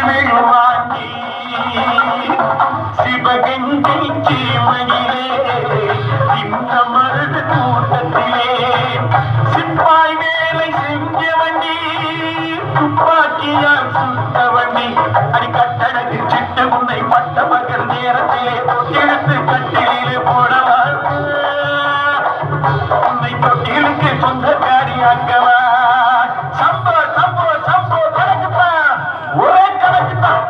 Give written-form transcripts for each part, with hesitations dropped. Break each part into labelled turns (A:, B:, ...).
A: விழுவாங்கி சிவகங்கை சீமையிலே இந்த மருது கூட்டத்திலே சிப்பாய் வேலை செஞ்ச வண்டி துப்பாக்கியால் சுட்ட வண்டி அடி கட்டடத்து சிட்டு உன்னை பட்ட மகர் நேரத்திலே தொட்டிழுத்து கட்டிலே போடவா உன்னை தொட்டிலுக்கு சொந்தக்காரி அங்கவா சம்போ சம்போ சம்போ கணக்குத்தான் ஒரே கணக்குத்தான்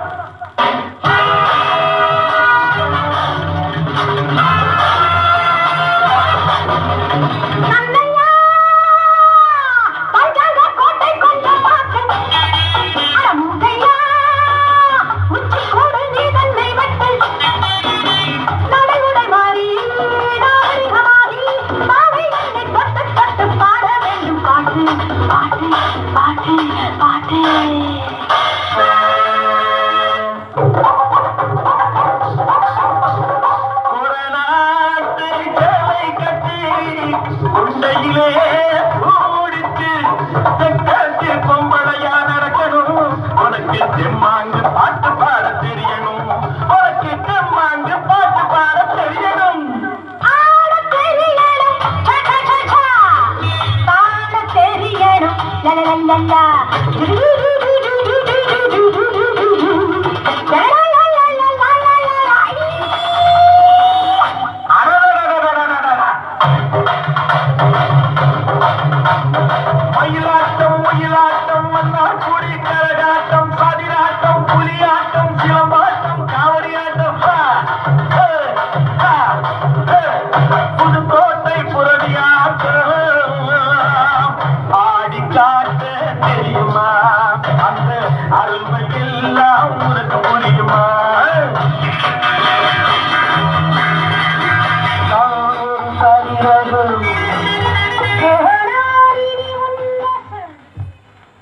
A: உண்டையிலே ஓடிச்சு தெற்காட்டு பொம்பளையா நடக்கணும் உனக்கு தெம்மாங்கு பாட்டு பாட தெரியணும் உனக்கு தெம்மாங்கு பாட்டு பாட தெரியணும் மயிலாட்டம் மயிலாட்டம் மன்னார் கூடி கரகாட்டம் பதினாட்டம் புலியாட்டம் சிலம்பாட்டம் காவடியாட்டம் புதுக்கோட்டை புரடியாட்டம் ஆடி காட்ட தெரியுமா அந்த அருமை எல்லாம் உனக்கு புரியுமா